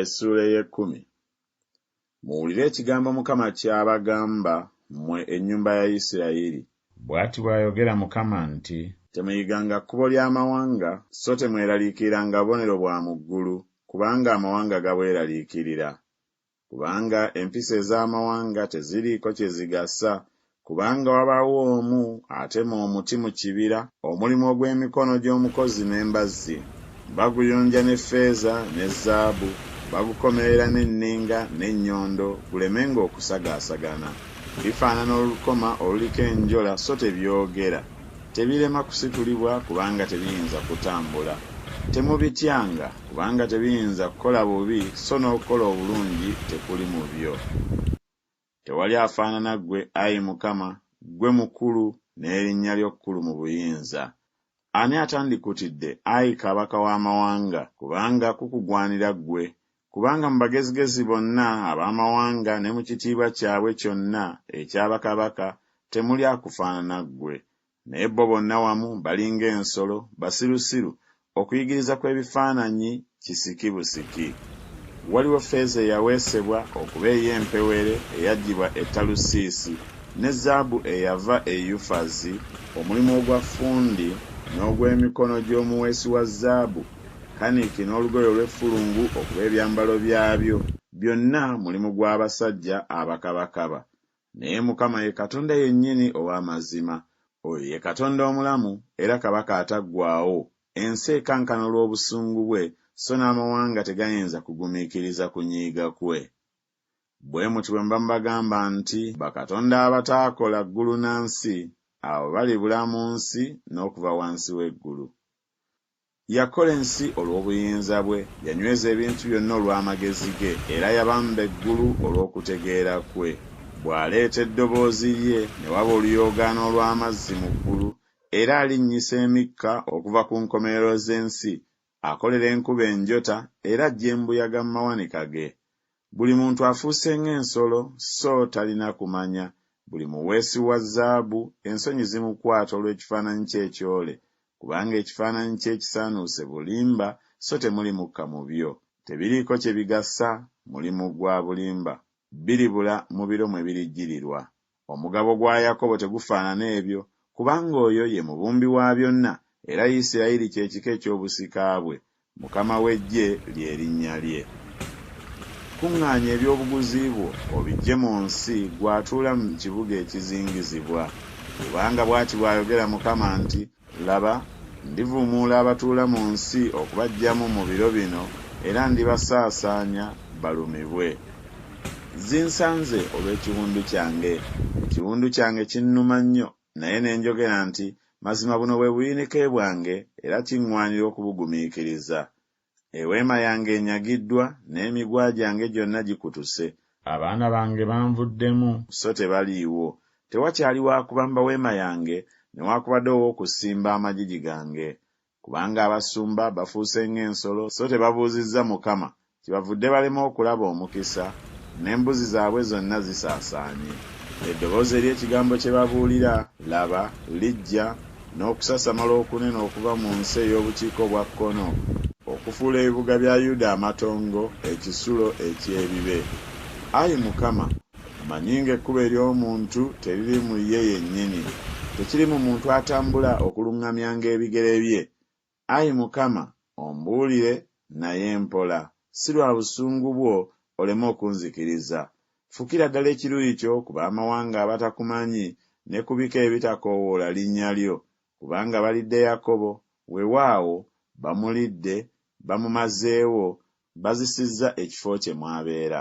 Essula ey'ekkumi. Muwulire ekigambo Mukama ky'abagamba mmwe ennyumba ya Isirayiri. Bw'ati bw'ayogera Mukama nti, temuyiganga kkubo ly'amawanga, so temweraliikiranga bubonero bwa mu ggulu, kubanga amawanga gabweraliikirira. Kubanga empisa ez'amawanga teziriiko kye zigasa, kubanga wabaawo omu atema omuti mu kibira, omulimu ogw'emikono gy'omukozi n'embazzi. Baguyonja n'effeeza ne zaabu, bagukomerera n'enninga n'ennyondo, gulemenga okusagaasagana. Bifaanana olukoma oluliko enjola, so tebyogera. Tebirema kusitulibwa, kubanga tebiyinza kutambula. Temubityanga, kubanga tebiyinza kukola bubi, so n'okukola obulungi tekuli mu byo. Tewali afaanana ggwe, Ayi Mukama, ggwe mukulu n'erinnya lyo kkulu mu buyinza. Ani atandikutidde, Ayi Kabaka w'amawanga, kubanga kukugwanira ggwe. Kubanga mu bagezigezi bonna ab'amawanga ne mu kitiibwa kyabwe kyonna eky'abakabaka temuli akufaanana ggwe. Naye bo bonna wamu bali ng'ensolo, basirusiru, okuyigiriza kw'ebifaananyi kisiki busiki. Waliwo ffeeza eyaweesebwa okuba ey'empewere eyaggyibwa e Talusiisi, ne zaabu eyava e Yufazi, omulimu ogwa ffundi n'ogw'emikono gy'omuweesi wa zaabu, kaniki n'olugoye olw'effulungu okuba ebyambalo byabyo, byonna mulimu gw'abasajja abakabakaba. Naye Mukama ye Katonda yennyini ow'amazima, oyo ye Katonda omulamu era Kabaka ataggwaawo. Ensi ekankana olw'obusungu bwe, so n'amawanga tegayinza kugumiikiriza kunyiiga kwe. Bwe muti bwe mba mbagamba nti bakatonda abataakola ggulu na nsi, abo balibula mu nsi n'okuva wansi w'eggulu. Yakola ensi olw'obuyinza bwe, yanyweza ebintu byonna olw'amagezi ge, era yabamba eggulu olw'okutegeera kwe. Bw'aleeta eddoboozi lye ne waba oluyoogaano olw'amazzi mu ggulu, era alinnyisa emikka okuva ku nkomerero z'ensi, akolera enkuba enjota, era aggya embuyaga mu mawanika ge. Buli muntu afuuse ng'ensolo, so talina kumanya. Buli muweesi wa zaabu ensonyi zimukwata olw'ekifaananyi kye ekyole, kubanga ekifaananyi kye ekisaanuuse bulimba, so temuli mukka mu byo. Tebiriiko kye bigasa, mulimu gwa bulimba. Biribula mu biro mwe birijjirirwa. Omugabo gwa Yakobo tegufaanana ebyo, kubanga oyo ye mubumbi wa byonna, era Isirayiri kye kika eky'obusika bwe. Mukama w'eggye lye linnya lye. Kuŋŋaanya eby'obuguzi bwo obiggye mu nsi, gw'atuula mu kibuga ekizingizibwa. Kubanga bw'ati bw'ayogera Mukama nti, laba, ndivumuula abatuula mu nsi okubaggyamu mu biro bino, era ndibasaasaanya balumibwe. Zinsanze olw'ekiwundu kyange. Ekiwundu kyange kinnuma nnyo, naye ne njogera nti, mazima buno bwe buyinike bwange, era kiŋŋwanira okubugumiikiriza. Eweema yange enyagiddwa, n'emiguwa gyange gyonna gikutuse. Abaana bange banvuddemu, so tebaliiwo. Tewakyali wakubamba weema yange, newaakubadde ow'okusimba amagigi gange. Kubanga abasumba bafuuse ng'ensolo, so tebabuuzizza Mukama, kyebavudde balema okulaba omukisa, n'embuzi zaabwe zonna zisaasaanye. Eddoboozi ery'ekigambo kye babuulira, laba, lijja, n'okusasamala okunene okuva mu nsi ey'obukiiko bwa kkono, okufuula ebibuga bya Yuda amatongo, ekisulo eky'ebibe. Ayi Mukama, mmanyi ng'ekkubo ery'omuntu teriri mu ye yennyini, tekiri mu muntu atambula okuluŋŋamyanga ebigere bye. Ayi Mukama, ombuulire naye mpola, si lwa busungu bwo oleme okunzikiriza. Fukira ddala ekiruyi kyo ku b'amawanga abatakumanyi, ne ku bika ebitakoowoola linnya lyo, kubanga balidde Yakobo, weewaawo bamulidde, bamumazeewo, bazisizza ekifo kye mwabeera.